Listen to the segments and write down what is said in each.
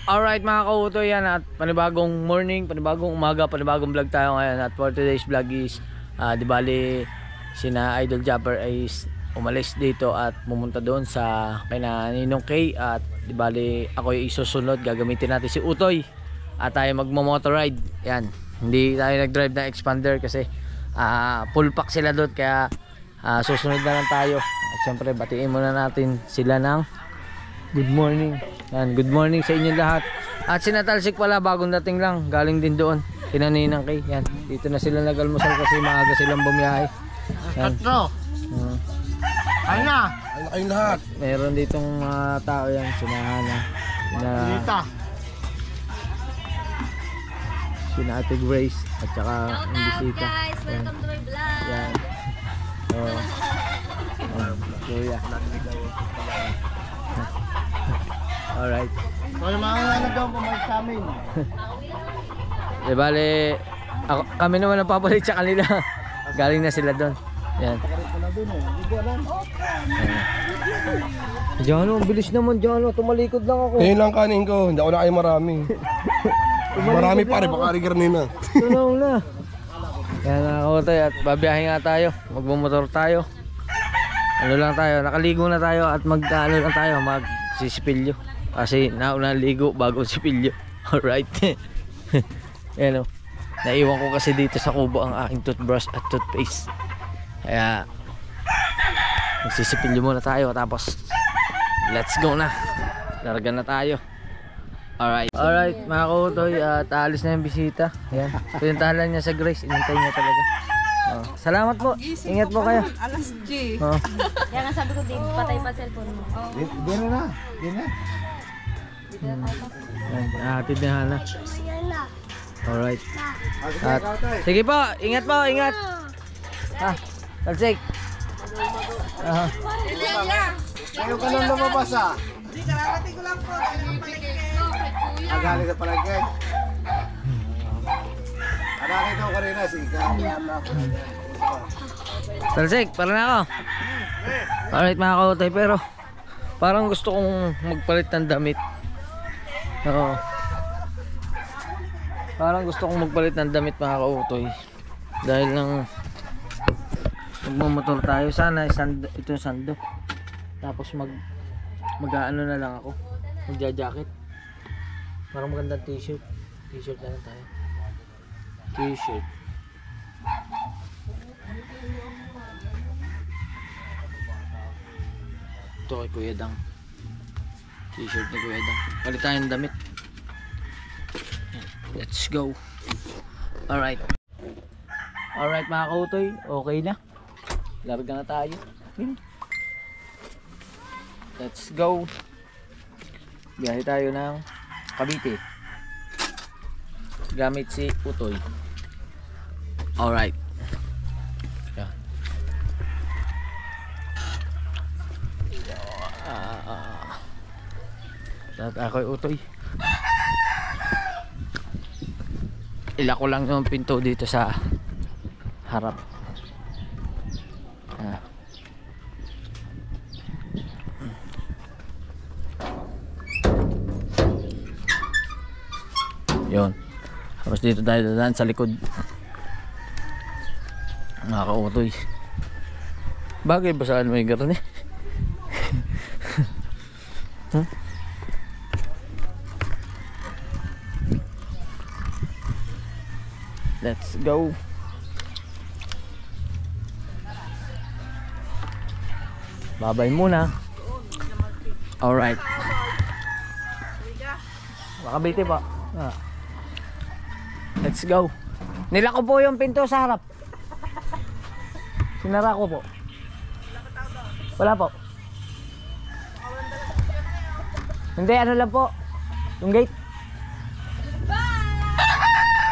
Alright mga kautoy, yan at panibagong morning, panibagong umaga, panibagong vlog tayo ngayon. At for today's vlog is di bali sina Idol Japper ay umalis dito at pumunta doon sa kina Ninong Kay. At di bali ako yung isusunod, gagamitin natin si Utoy at tayo magmo-motor ride. Yan, hindi tayo nag-drive ng expander kasi full pack sila doon, kaya susunod na lang tayo. At syempre batiin muna natin sila ng good morning. Yan, good morning sa inyo lahat. At sinatalsik pala, bagong dating lang, galing din doon kinaninang Kay. Yan, dito na sila nag-almusal kasi maaga silang bumiyahe. Yan. Ay na! Ay na kayong lahat. Meron ditong tao yan, sinahan sina Ate Grace at saka ang bisita. Guys, welcome to my vlog. Yan. Kuya. Alright. Kaya mga ano daw pumayag sa amin. Di bale, kami naman ang papalit sa kanila. Galing na sila doon. Yan. Jano, ang bilis naman Jano. Tumalikod lang ako. Ngayon lang kanin ko, hindi ako na kayo marami. Marami pa rin, baka rigar nina. Tunaw na. Yan ako tayo at babiyahe nga tayo. Magmumotor tayo. Ano lang tayo, nakaligo na tayo at mag-ano lang tayo, magsisipilyo. Kasi nauna ligo bago sipilyo. Alright. Yan o. Naiwan ko kasi dito sa kubo ang aking toothbrush at toothpaste. Kaya magsisipilyo muna tayo tapos let's go na. Larga na tayo. Alright. Alright mga kautoy, at alis na yung bisita. Yan. Pinuntahan lang niya sa Grace. Inintay niya talaga. Salamat po. Ingat po kayo. Alas G. Kaya nga sabi ko, di patay pa cellphone mo. Di na. Hatid na Hana. Alright. At, sige po. Ingat po. Ingat. Talsik. Ngayon ka nang lumabas Hindi, kararating ko lang po. Agaling sa palagay. Agaling daw kanina, sige. Talsik, para na ako. Alright mga kautoy, pero parang gusto kong magpalit ng damit. Oo. Parang gusto kong magpalit ng damit mga kautoy. Dahil nang magmamotor tayo, sana itong sando. Tapos mag-ano na lang ako. Magja-jacket. Parang magandang t-shirt. T-shirt na lang tayo. T-shirt. Ito kay Kuya Dang. T-shirt ni Kuya Dang. Palit tayo ng damit. Let's go. Alright. Alright mga kautoy. Okay na. Larga na tayo. Let's go. Biyahe tayo ng Cavite. Gamit si Utoy. Alright. Yeah. Ako'y Utoy. Ila ko lang yung pinto dito sa harap. Yun. Tapos dito tayo dadaan sa likod. Nakaka-utoy. Bagay ba saan may garni? Let's go. Babay muna. Alright. Makabiti pa. Let's go. Nilako po yung pinto sa harap. Sinara ko po. Wala po. Hindi, ano lang po. Yung gate.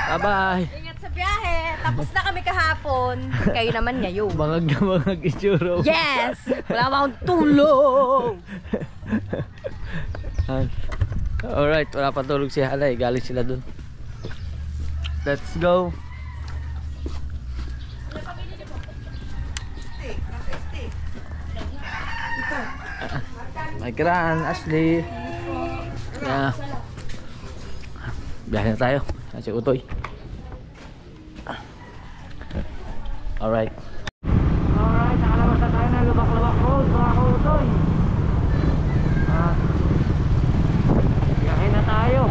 Bye bye. Ingat sa biyahe. Tapos na kami kahapon. Kayo naman ngayon. Bangag na bangag itsura. Yes! Wala ba akong tulong? Alright, wala pa tulog si Halay. Galing sila dun. Let's go. May Gran, Ashley. Yeah. biyahe na tayo. Si Utoy. Alright. Alright, nakalabas na tayo na Lubak-Lubak Road, mga Utoy. Biyahe na tayo.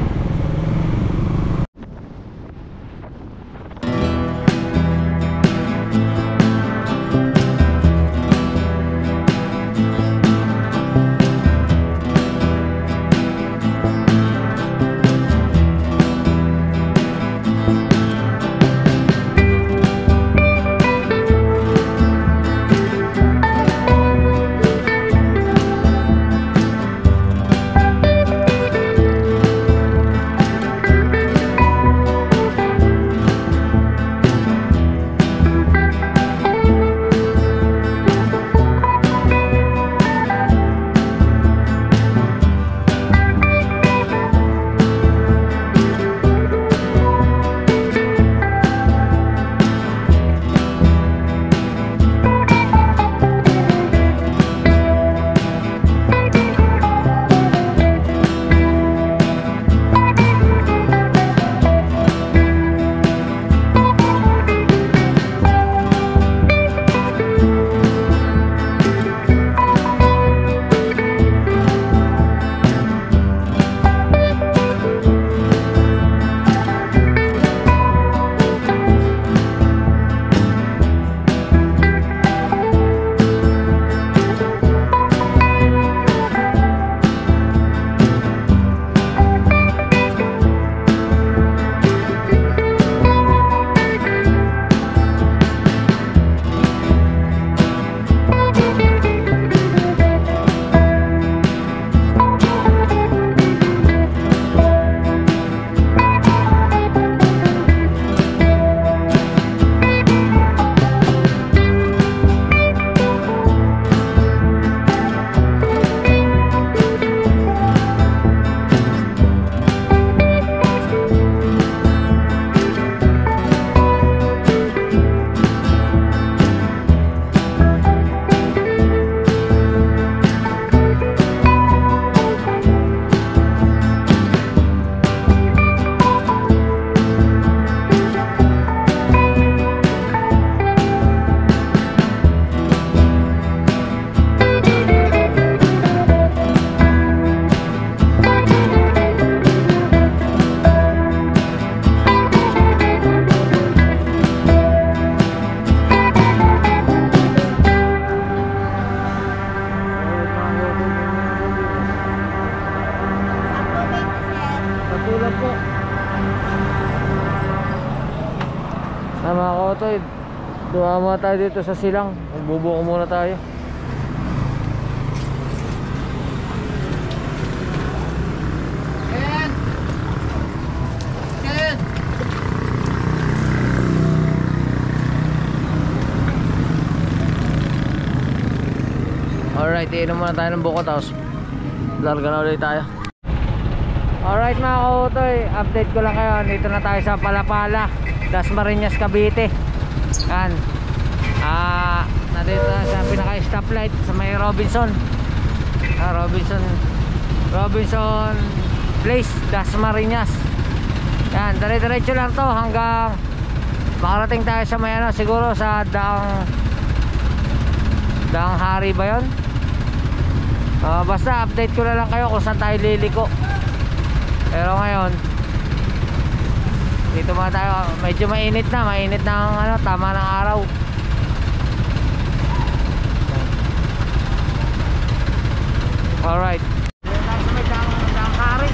Mga Kotoy, dumama tayo dito sa silang. Magbubuko muna tayo. Alright, iinom muna tayo ng buko tapos larga na ulit tayo. Alright mga Kotoy, update ko lang kayo. Dito na tayo sa Palapala, Dasmariñas, Cavite. Yan. Nandito na sa pinaka-stoplight sa may Robinson. Robinson Place, Dasmariñas. Yan, dire-diretso lang to hanggang makarating tayo sa may ano, siguro sa Daang Hari ba yun? Basta update ko na lang kayo kung saan tayo liliko. Pero ngayon dito muna tayo, medyo mainit na ang ano, tama ng araw. Alright, dito tayo sa may Daang Hari.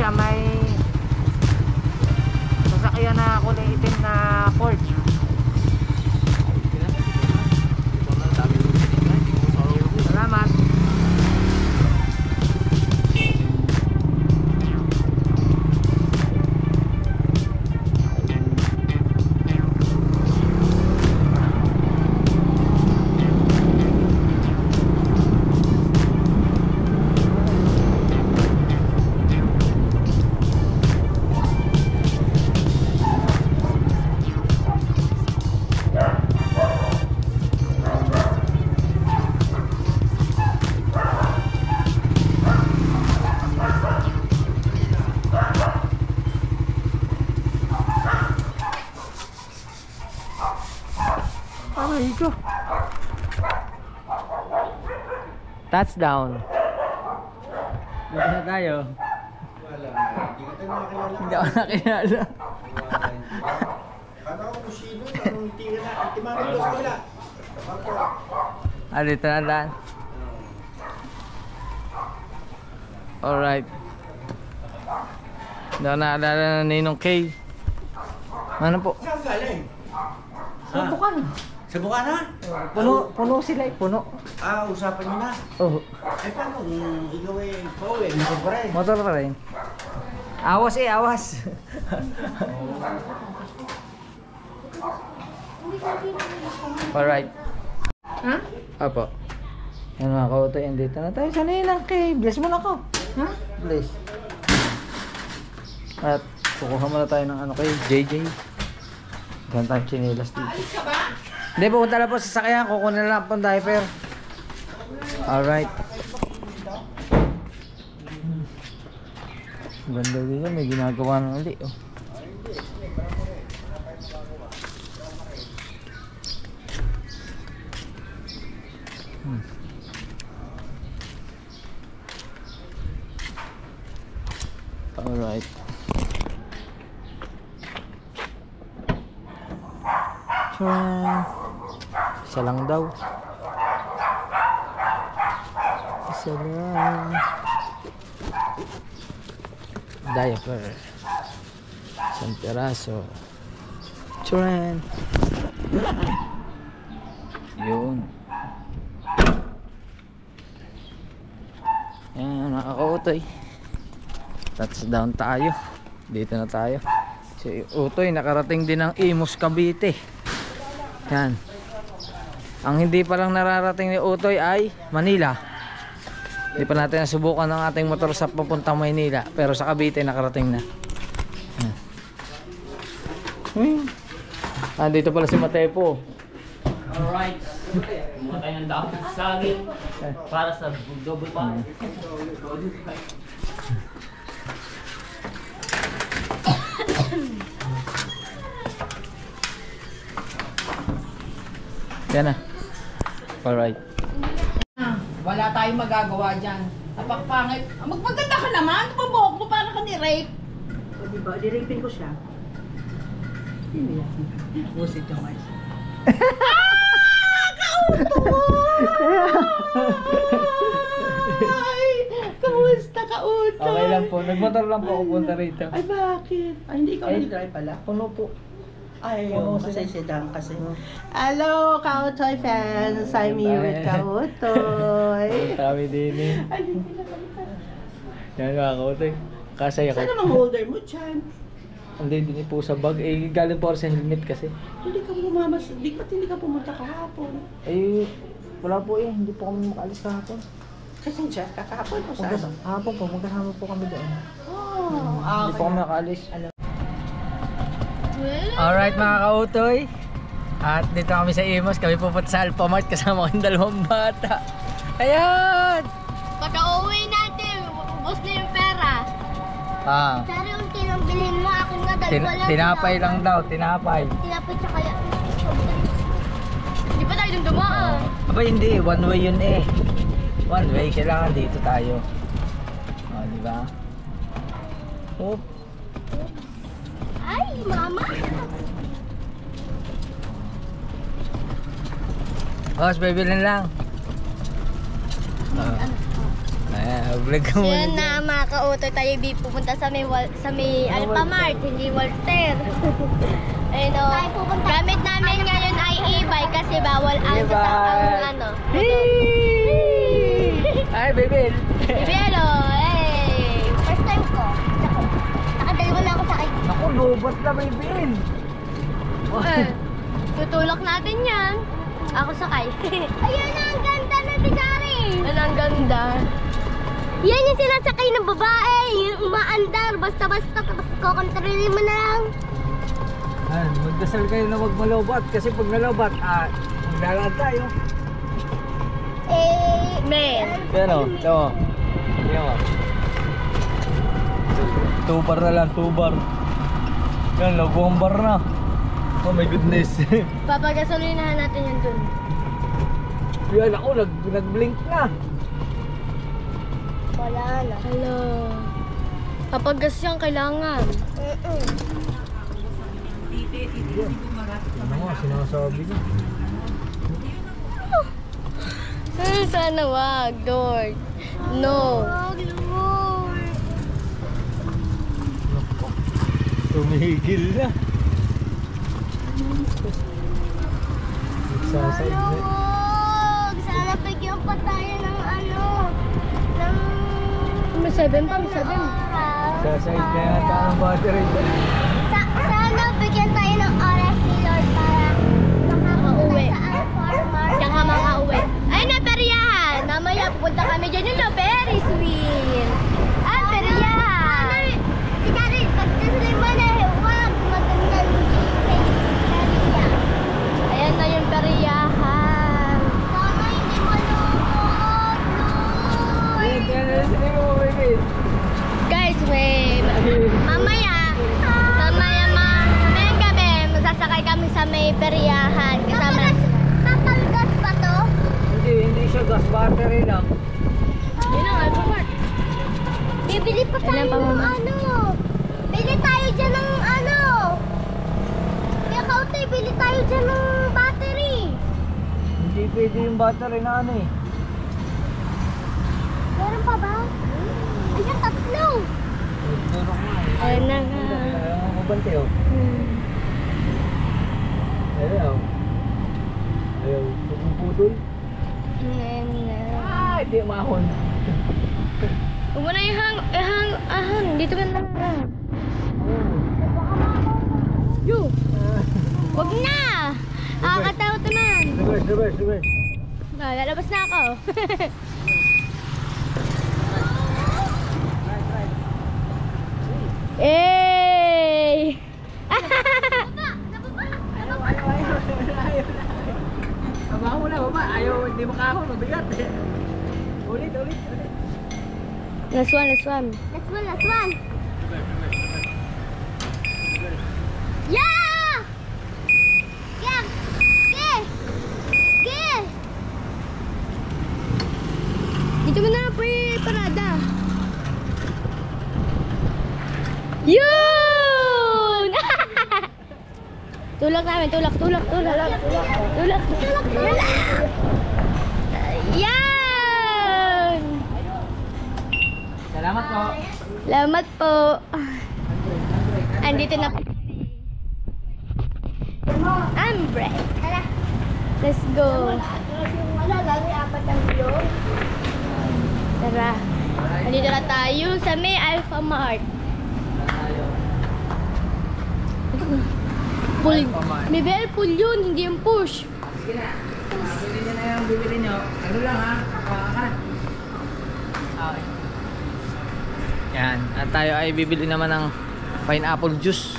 siya, may sasakyan na kulay itim na Ford. Salamat. Aray ko. Touchdown. Dito na tayo. Hindi ako nakilala. Ano ko sino? Anong tingin na? Timangin ko sa kabila. Ah, dito na daan. Alright. Hindi ako nakilala na Ninong K. Ano po? Saan galing? Bukan. Sa Bukana? Puno sila eh, puno. Ah, usapan nyo na. Oh, Ay, paano kung ikaw eh, pauwi, motor pa rin. motor pa rin. Awas eh, awas. Alright. Ha? Apo. Yan mga kautoy, andito na tayo sa Ninang K. Bless mo na ako. Ha? Bless. At kukuha muna tayo ng ano kay JJ. Ganun tayong chinilas dito. Alis ka ba? Hindi, pupunta lang po sa sakyan. Kukunin lang po ang diaper. Alright. Ganda dito. May ginagawa ng uli. Oh. Alright. Isa lang daw. Isa lang. Diaper. Isang piraso. Tren. Yun. Yan, nakaka-utoy. Touchdown tayo. Dito na tayo. Si Utoy nakarating din ng Imus, Cavite. Yan. Ang hindi pa lang nararating ni Utoy ay Manila. Hindi pa natin nasubukan ng ating motor sa papuntang Maynila. Pero sa Cavite nakarating na. Dito pala si Matepo. Alright. Muna tayo ng dapat sa saging para sa double pa. Yan na. Alright. Wala tayong magagawa dyan. Napakpangit. Magpaganda ka naman. Pabuhok mo para ka ni-rape. O diba, di-rapin ko siya. Hindi yan. Busit yung guys. Ay! Kamusta ka, Utoy? Okay lang po. Nagmotor lang po ako punta rito. Ay, bakit? Ay, hindi ka mag-drive pala. Puno po. Ay, masaysidan kasi. Hello, Kautoy fans! I'm here with Kautoy. Kami din eh. Ay, hindi na kami. Yan mga kautoy. Kasaya ko. Saan naman holder mo dyan? Hindi din po sa bag. Eh, galing po ako sa helmet kasi. Hindi ka bumamas, hindi ka pumunta kahapon. Eh, wala po eh. Hindi po kami makaalis kahapon. Kasi dyan, kakahapon o saan? Hapon po, magkasama po kami doon. Oh, Hindi po kami nakaalis. Alright mga kautoy. At dito kami sa Imus. Kami pupunta sa Alphamart kasama ko yung dalawang bata. Ayan! Pagka-uwi natin, ubos na yung pera. Ah, Pero yung tinambilhin mo, akin nga dalawa lang. tinapay lang daw, tinapay. Tinapay tsaka yan. Di ba tayo dun dumaan? Aba hindi, one way yun eh. One way, kailangan dito tayo. Oh, di ba? Oh, Ay, mama. boss, bibilin lang. Vlog ka So muna yun dyan. na mga ka-auto tayo pupunta sa may Alphamart, hindi Walter. Ayun o. Gamit namin ngayon ay e-bike kasi bawal ang ano. Ay, baby! Ibelo, hey! First time ko. Nakadalawa na ako sa akin. Naku, lobot na, baby! Tutulak natin yan. Ako sakay. Ayan na, ang ganda na si Jari. Ano ang ganda? Yan yung sinasakay ng babae. Yung umaandar. Basta-basta. Tapos kukontrolin mo na lang. Magdasal kayo na wag malobat kasi pag nalobat, maglalakad tayo. Men. Yan o, ito. Yan o. 2 bar na lang, 2 bar. Yan, lagwang bar na. Oh my goodness. Papagasolinahan natin yan dun. Yan ako, nag-blink na. Wala na. Hello. Papagas yan kailangan. Ano nga, sinasabi ko. Sana wag, Lord. No. Tumigil na. Nagsaside na. Wag. Sana bigyan pa tayo ng ano. May 7 pa, may 7. Nagsaside na yata ang battery. Sana bigyan tayo ng oras ni Lord para makauwi. Tsaka makauwi. Ay, na peryahan. Mamaya pupunta kami dyan yung Ferris wheel. Ah, peryahan. Si Karen, pagkasulit mo na, wag maganda yung peryahan. Ayan na yung peryahan. Sana hindi malungkot, Lord. Guys, mamayang gabi, magsasakay kami sa may peryahan. Kasama papalgas pa to? Hindi siya gas, battery lang. Yun ang Alphamart. Bibili pa tayo ng ano. Bili tayo dyan ng ano. Kaya Kautay, bili tayo dyan ng battery. Hindi pwede yung battery na ano eh. Meron pa ba? Ayan, tatlo. Nagtulog nga eh. Ayan na nga. Ayaw nga mabante oh. Ayaw. Ayaw. Puputol. Ayan na. Ah, hindi mahon. Huwag mo na ahang. Dito ka na. Yo! Huwag na! Nakakatakot naman. Reverse. Lalabas na ako. Hey! Baba. Ayaw, hindi makahon. Mabigat eh. Ulit. Last one. Yeah! Dito mo na lang po yung parada. Yun! Tulak namin, tulak. Yan! Salamat po. Andito na po. Umbrella. Let's go. Tara. Andito na tayo sa may Alphamart. Pull. May bell pull yun, hindi yung push. Sige na. Bibili nyo na yung bibili nyo. Ano lang ha? Okay. Yan. At tayo ay bibili naman ng pineapple juice.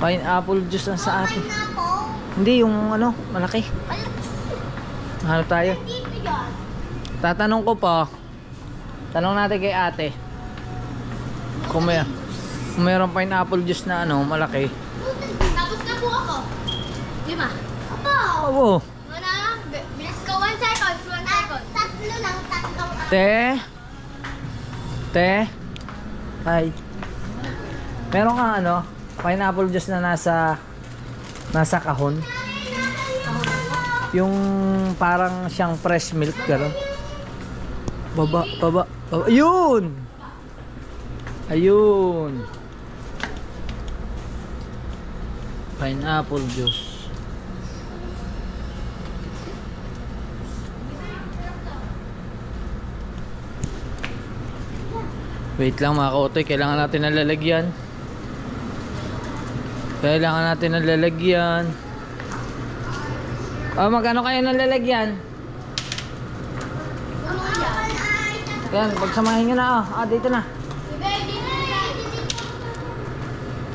Pineapple juice ang sa atin. Hindi, yung ano, malaki. Hanap tayo. Tatanong ko pa. Tanong natin kay ate. Kung mayroong pineapple juice na ano, malaki. Tapos na po ako. Lima. Opo. Oo. Muna, bilis ko. 1 second. Tatlo lang, tatlong. Te. Hi. Meron kang ano, pineapple juice na nasa kahon. Yung parang siyang fresh milk gano'n. Baba. Ayun! Ayun! Pineapple juice. Wait lang mga kautoy, kailangan natin ng lalagyan. Magkano kayo ng lalagyan? Yan, pagsamahin nyo na. Dito na.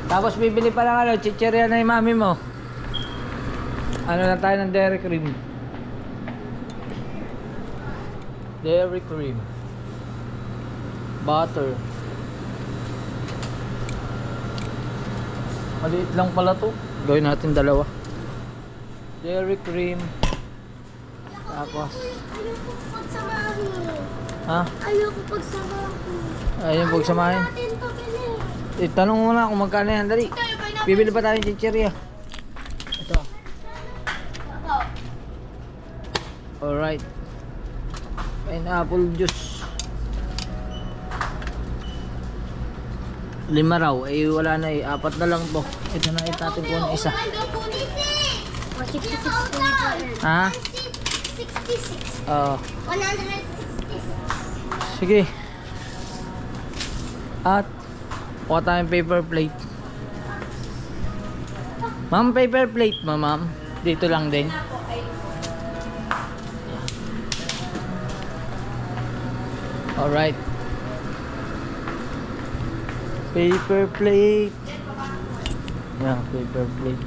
Tapos bibili pa lang chichirya na yung mami mo. Ano na tayo ng dairy cream. Butter. Maliit lang pala to. Gawin natin dalawa. Dairy cream. Tapos Ayoko pagsamahin. ha? Ayoko pagsamahin. Ayun pagsamahin. Natin to bili. Tanong muna kung magkano yan. Dali. Bibili pa tayo ng chichirya. Ito. Alright. Pineapple juice. 5 raw. Wala na 4 na lang to. Ito na natin po na isa. O, 66 po nito. Ha? 66. Oo. 166. Sige. At kuha tayong paper plate. Ma'am, paper plate mo, ma'am. Dito lang din. Alright. Paper plate. Yeah, paper plate.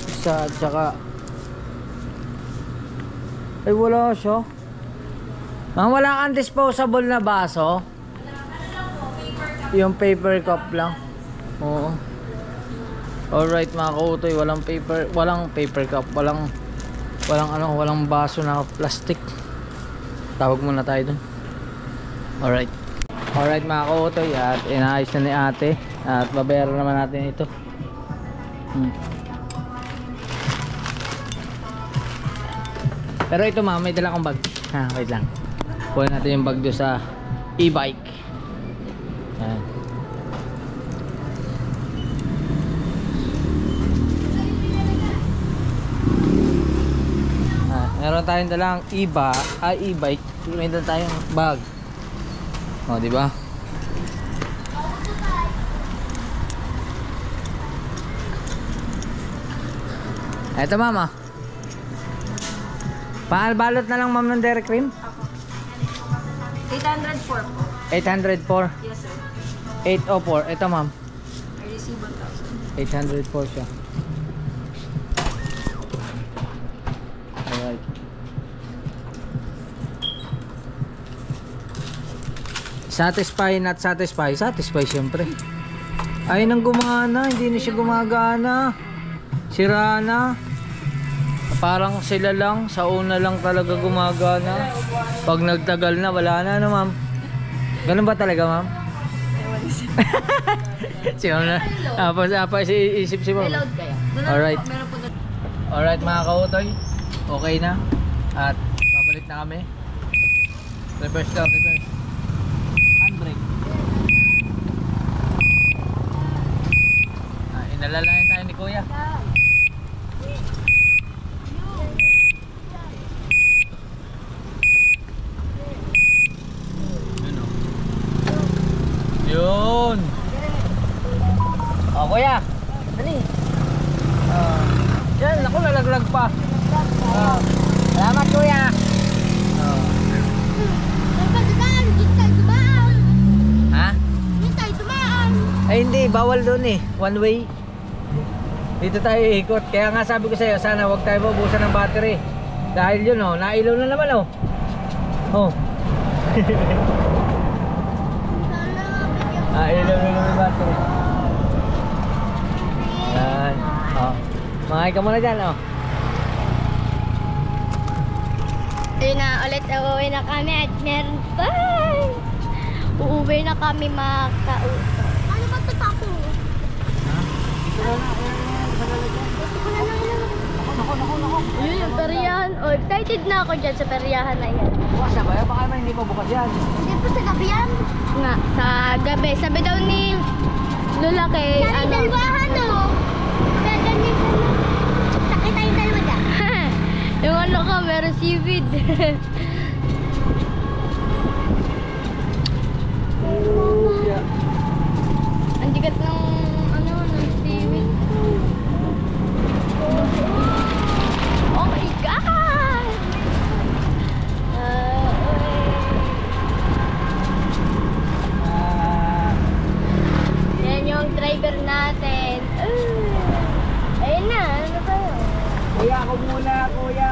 Isa at saka ay wala siya. Ma'am, wala kang disposable na baso? Yung paper cup lang. Oo. Alright mga kautoy, walang paper cup, walang baso na plastic. Tawag muna tayo dun. Alright mga kautoy, at inaayos na ni ate at babayaran naman natin ito. Pero ito ma'am, may dala akong bag. Wait lang. Kuha natin yung bag doon sa e-bike. Ayan. Meron tayong dalang e-bike. May dala tayong bag. O, di ba? Ito mama. Balot na lang ma'am ng dairy cream. 804 po. 804. Yes, sir. 804. Ito ma'am. I receive 1,000. 804 siya. Alright. Satisfy, not satisfy. Satisfy syempre. Ay nang gumana. Hindi na siya gumagana. Sira na. Parang sila lang. Sa una lang talaga gumagana. Pag nagtagal na, wala na ano ma'am. Ganun ba talaga ma'am? Siya na. Isip si ma'am. Reload kaya. Alright. Meron po doon. Alright mga kautoy. Okay na. At babalik na kami. Reverse daw, reverse. Handbrake. Inalalayan tayo ni kuya. Yun. O kuya. Dali. Yan, ako nalaglag pa. Salamat kuya. Pagkakaan, hindi tayo dumaan. Ha? Hindi tayo dumaan. Ay hindi, bawal doon eh. One way. Dito tayo ikot. Kaya nga sabi ko sa'yo, sana huwag tayo mabusan ng battery. Dahil yun oh, nailaw na naman oh. Oh. Ilaw na naman yung battery. Yan. Oh. Mangay ka muna dyan oh. Ayun na, ulit uuwi na kami at meron pa. Uuwi na kami makauto. Ano ba ito tapo? Ha? Ito na na. Ito na na. Ayun. peryahan. Oh, excited na ako dyan sa peryahan na yan. Bukas na ba yan? Baka naman hindi pa bukas yan. Hindi po sa gabi yan. Nga, sa gabi. Sabi daw ni Lola kay ano. Dalwahan no. Gaganin ka na. Sakit tayo dalawa dyan. Yung ano ka, meron seaweed. Ang digat ng ano, ng seaweed. Oh my God! Yan yung driver natin. Ayun na, ano ba yun? Kuya ako muna, kuya.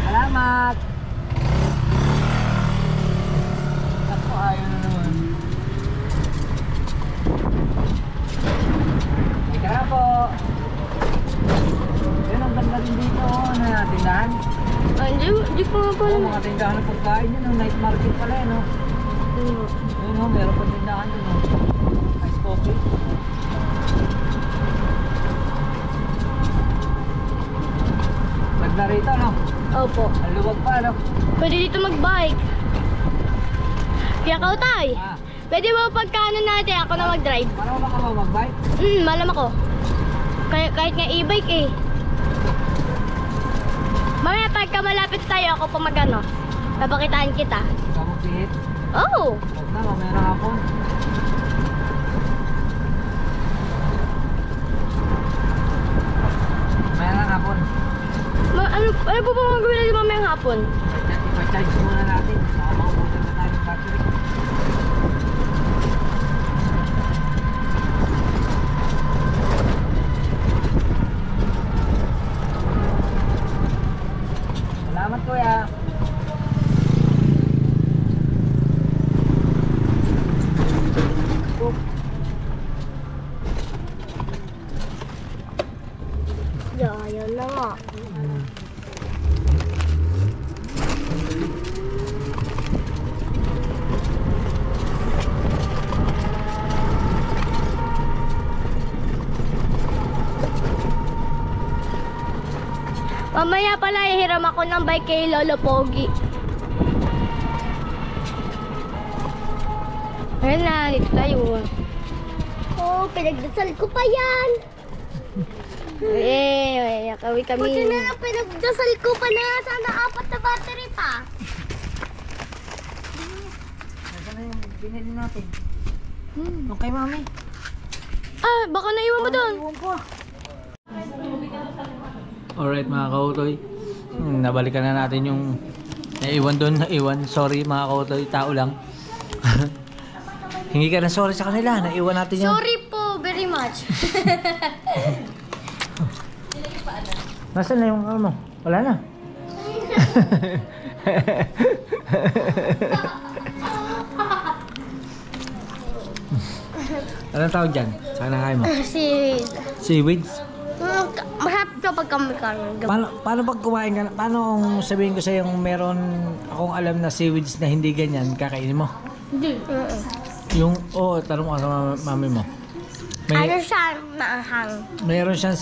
Salamat. Ako, ayaw na naman. Ika na po. Yan ang ganda din dito, na tindahan. Hindi ko nga pala. Mga tindahan ng pagkain yun, night market pala yun. Ayun, meron pa tindahan yun. Ice coffee. Na rito, no? Opo. Ang luwag pa, no? Pwede dito mag-bike. Kaya ka utay. Ah, Pwede mo pagkano natin, ako na mag-drive. paano ba ka ba mag-bike? Malam ako. Kahit nga e-bike eh. Mamaya pagka malapit tayo, ako pa mag-ano. Papakitaan kita. Ikaw mag-pihit? Oh! Huwag na, mamaya na hapon. Mamaya na hapon. Ano po ba magawin natin mamayang hapon? I-charge muna natin. Baka maubusan na tayo ng battery. Salamat, kuya. Yan na nga. Mamaya pala ihiram ako ng bike kay Lolo Pogi. Ayun na, dito tayo. Oh, pinagdasal ko pa yan. Kami. Buti na lang pinagdasal ko pa na sana 4 na battery pa. Nasaan na yung binili natin? Okay, mami. Baka naiwan mo doon. Alright mga kautoy, nabalikan na natin yung naiwan doon, sorry mga kautoy, tao lang. Hingi ka na sorry sa kanila, naiwan natin yan. Sorry po very much. Nasaan na yung ano? Wala na. Anong tawag dyan? Saan nakain mo? Seaweed. Seaweeds? Mahap kapag kami karon. Paano pag kumain ka? Paano kung sabihin ko sa'yo meron akong alam na seaweeds na hindi ganyan, kakainin mo? Hindi. Tanong mo sa mami mo. Ano siya maanghang? Meron siyang,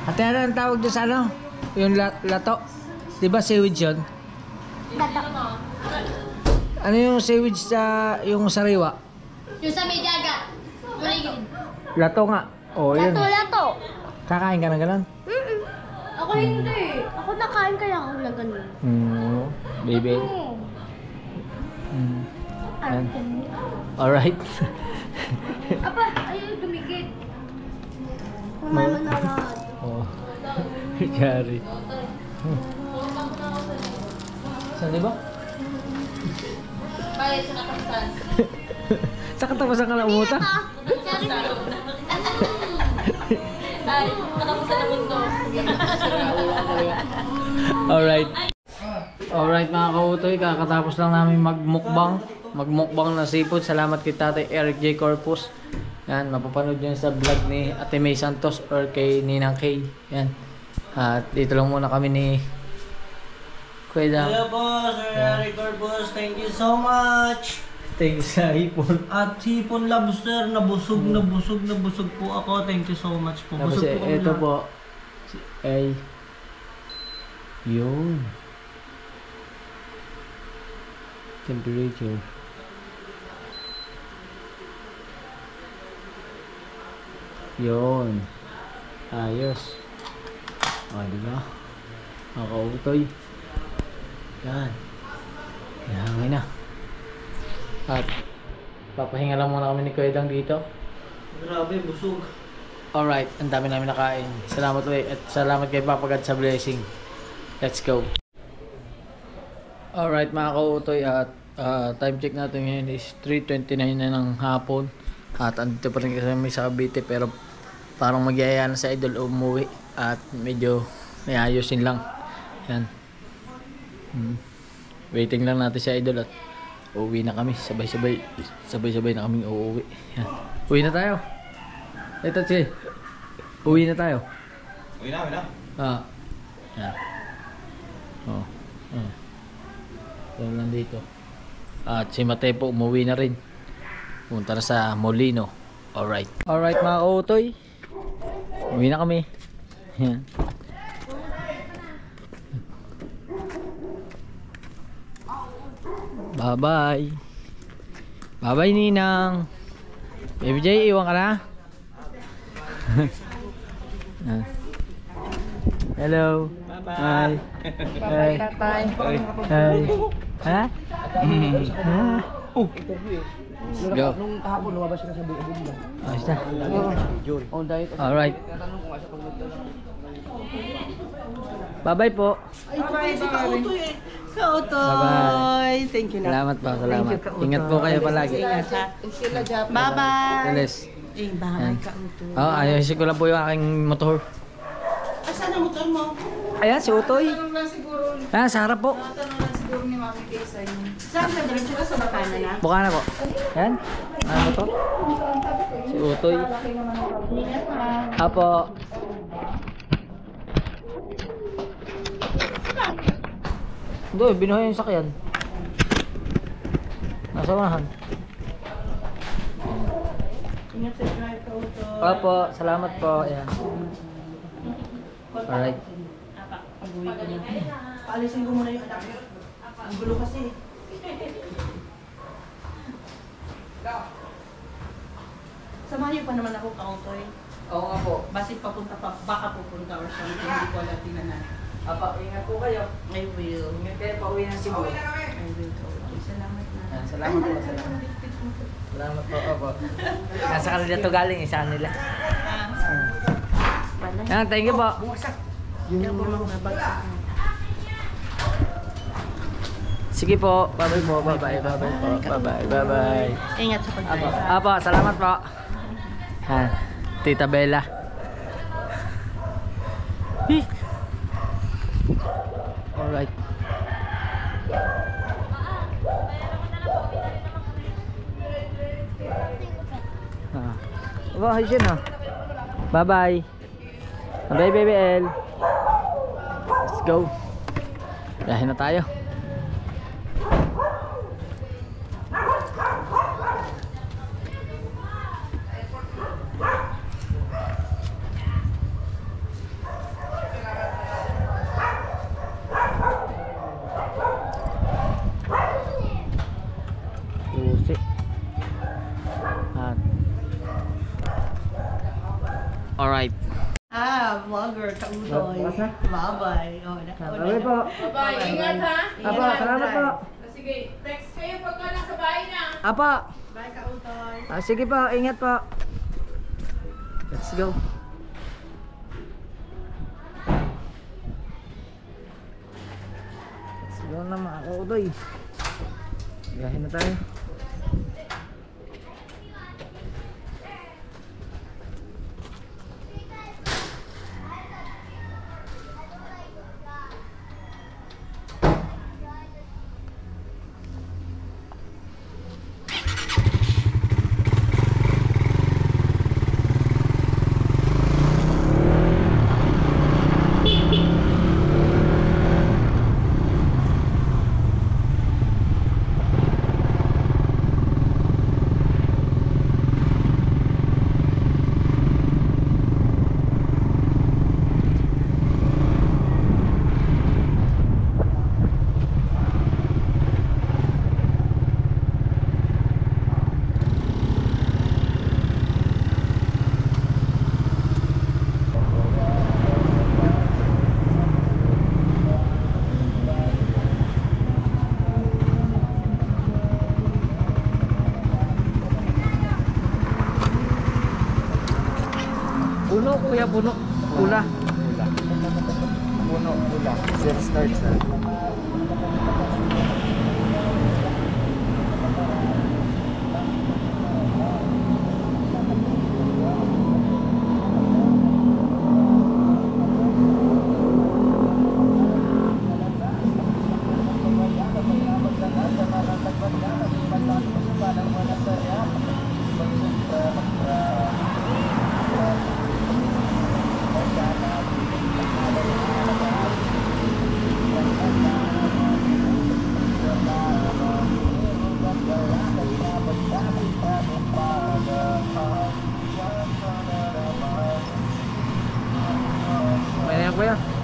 ate, ano ang tawag doon sa ano? Yung lato? Diba seaweeds yun? Ano yung seaweeds sa, yung sariwa? Yung sa may dagat. Kuligid. Lato nga. Yun. Lato. Kakain ka na ganun? Ako hindi. Ako nakain kaya ako na ganun. Baby. Yan. Alright. Apa, ayaw dumikit. Kumain mo na lahat. Yari. Saan diba? Bayad sa katapusan. Sa katapusan ka na umuta? Ay, katapusan na mundo. Alright mga kautoy, kakatapos lang namin magmukbang na seafood. Salamat kay Tatay Eric J. Corpus. Yan, mapapanood nyo sa vlog ni Ate May Santos or kay Ninang Kay. Yan. At dito lang muna kami ni Kuya Dam. Hello po, Sir Eric Corpus. Thank you so much. Thank you sa hipon. At hipon lobster, nabusog po ako. Thank you so much po. Tapos Busog po kami ito lahat. po, Ay. Yun. Temperature. Yun. Ayos. O, diba? Nakautoy. Yan. Hangin na. At papahinga lang muna kami ni Kuya Dang dito. Grabe, busog. Alright, ang dami namin nakain. Salamat ulit at salamat kay Papa God sa blessing. Let's go. Alright mga kautoy, at time check natin ngayon is 3:29 na ng hapon. At andito pa rin kami sa Cavite, pero parang magyaya na sa Idol umuwi. At medyo may ayusin lang. Yan. Waiting lang natin sa Idol at uuwi na kami. Sabay-sabay na kaming uuwi. Yan. Uwi na tayo. Ito si. Uwi na tayo. Uwi na. Yan. Oh. Yan lang dito. At si Matepo umuwi na rin. Punta na sa Molino. Alright. Alright mga kautoy. Uwi na kami. Yan. Bye-bye. Bye-bye Ninang. Baby J, iwan ka na? Hello. Bye. Hi. Hi. Hi. Ha? Go. Nung kahapon, lumabas siya sa buong. Ayos na. Alright. Bye-bye po. Kautoy. Thank you na. Salamat po. Salamat. Ingat po kayo palagi. Bye-bye. Teles. Bye, kautoy. Ayusin ko lang po yung aking motor. Asan ang motor mo? Ayan, si Utoy. Ayan, sa harap po. Saan ka? Diretso ka sa Bacana na? Buka na po. Ayan. Ano to? Si Utoy. Apo. Hindi, binuhay yung sakyan. Nasa unahan. Ingat sa drive, kautoy. Apo, salamat po. Ayan. Alright. Paalisin ko muna yung anak. Ang gulo kasi. Samahan niyo pa naman ako, kautoy. Oo nga po. Basta papunta pa, baka pupunta or something. Hindi ko alam tinanan. Apo, ingat po kayo. I will. Ingat kayo pa uwi ng Cebu. I will, kautoy. Salamat na. Salamat po. Salamat po. Apo. Nasa kanila to galing. Sa kanila. Thank you po. Yung mga bagsak. Sige po. Bye-bye po. Bye-bye. Bye-bye po. Bye-bye. Bye-bye. Ingat sa pag-drive. Apo, salamat po. Tita Bella. Alright. Ayos yun ah. Bye-bye. Bye baby L. Let's go. Biyahe na tayo. Alright. Vlogger, kautoy. Bye-bye. Bye po. Bye, ingat ha. Apa, salamat po. Sige, text kayo pagka nasa bahay na. Apa. Bye, kautoy. Sige po, ingat po. Let's go. Let's go na mga kautoy. Biyahe na tayo. kuya, puno. Pula. Puno, pula. Zero starts na. May na yan kuya.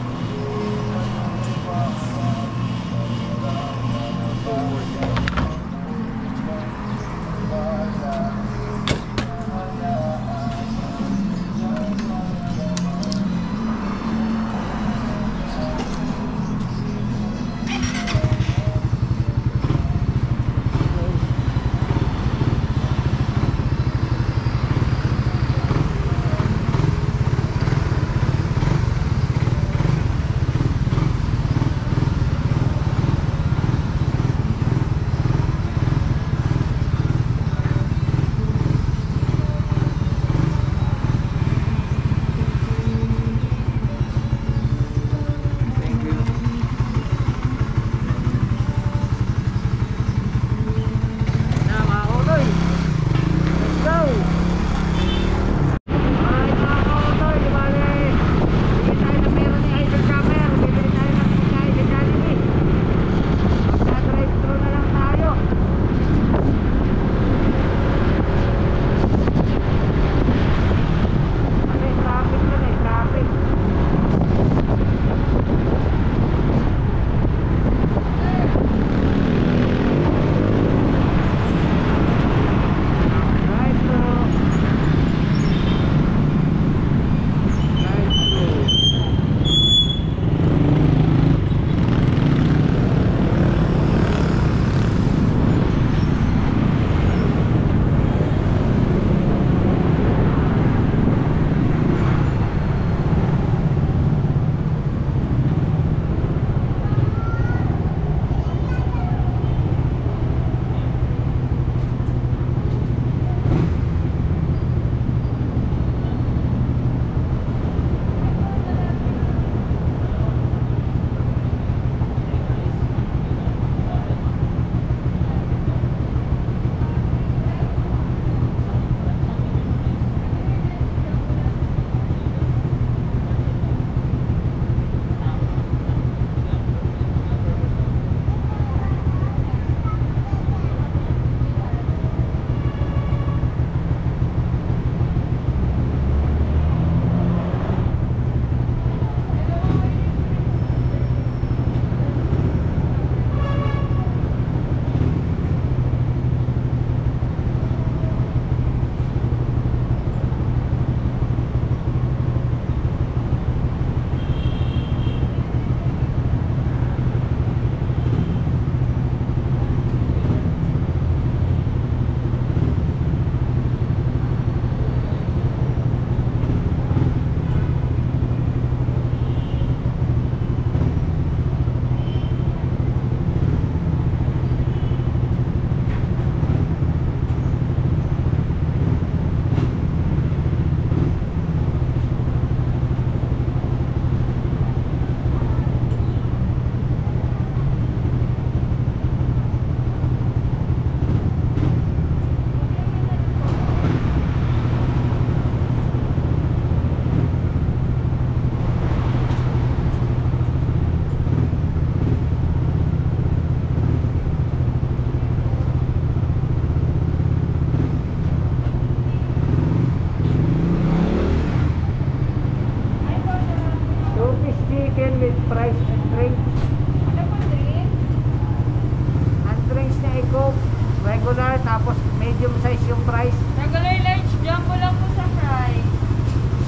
regular, tapos medium size yung price. Regular large jumbo lang po sa fry.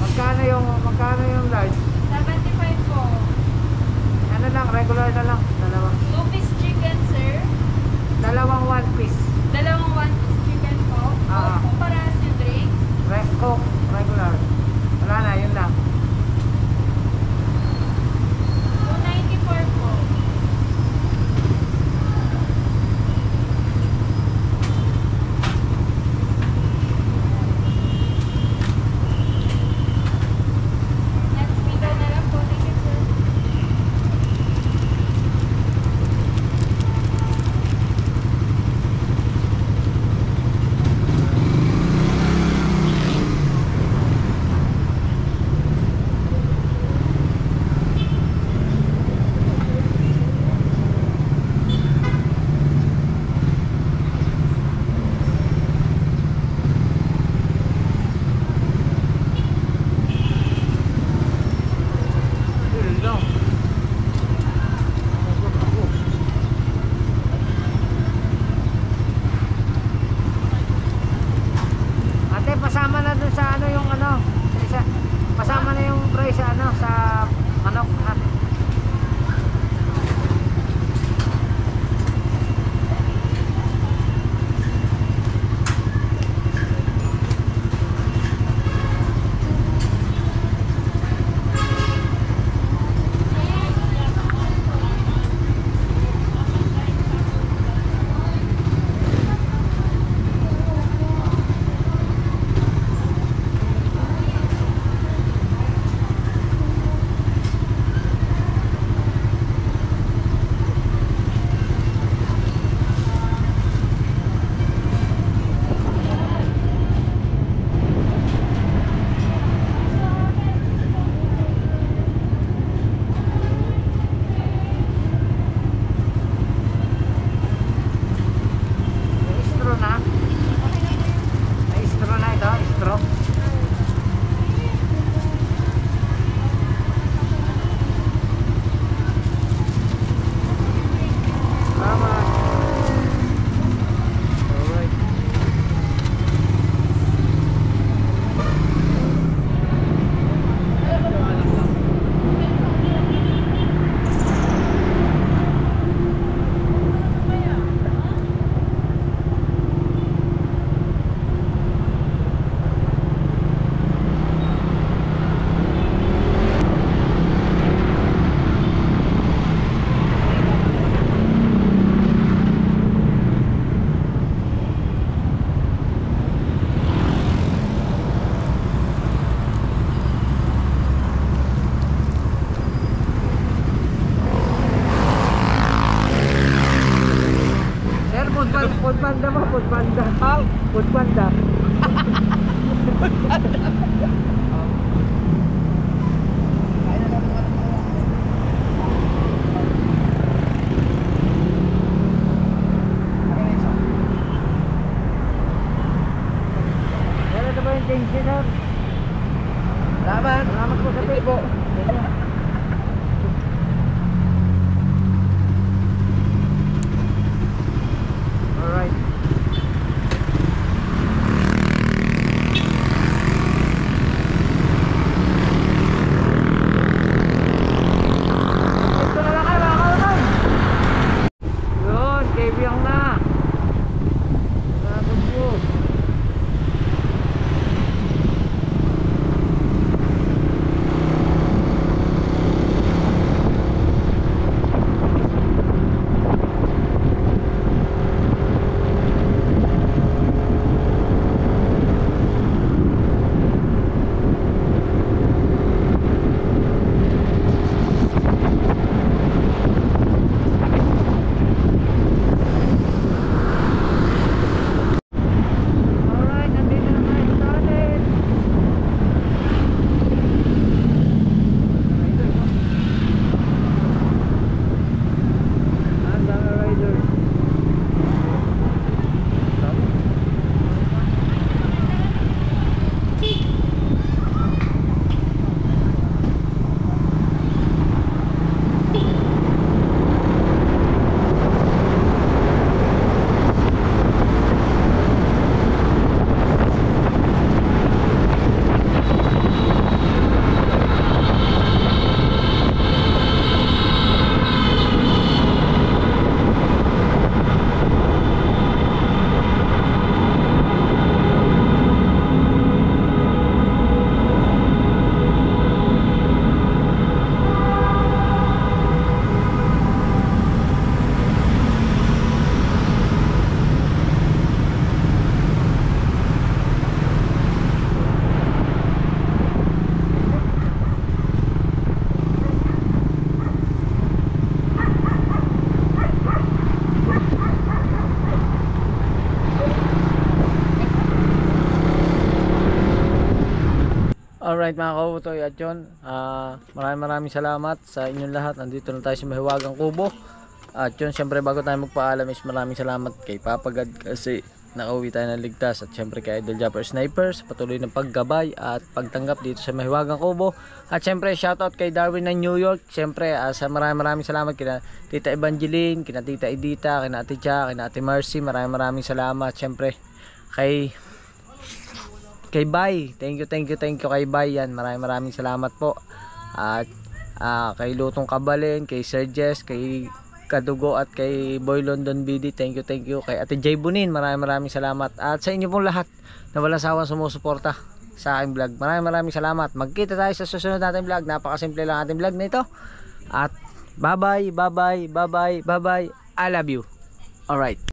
Magkano yung large? 75 po. Ano lang, regular na lang. Dalawang 2-piece chicken, sir. one piece. Dalawang 1-piece chicken po. Ah. Coke po para sa drinks. Coke, regular. Wala na, yun lang. Alright mga kautoy at yun, maraming salamat sa inyong lahat. Nandito na tayo sa Mahiwagang Kubo. At yun, syempre bago tayo magpaalam is maraming salamat kay Papa God kasi nakauwi tayo ng ligtas. At syempre kay Idol Japper Sniper sa patuloy ng paggabay at pagtanggap dito sa Mahiwagang Kubo. At syempre shoutout kay Darwin ng New York. Syempre sa maraming salamat kina Tita Evangeline, kina Tita Edita, kina Ate Cha, kina Ate Mercy. Maraming salamat. Syempre kay Bay. Thank you kay Bay yan. Maraming salamat po. At kay Lutong Kabalin, kay Sir Jess, kay Kadugo at kay Boy London BD. Thank you kay Ate Jay Bunin. Maraming salamat. At sa inyo pong lahat na walang sawang sumusuporta sa aking vlog. Maraming salamat. Magkita tayo sa susunod nating vlog. Napakasimple lang ating vlog na ito. At bye bye. I love you. Alright.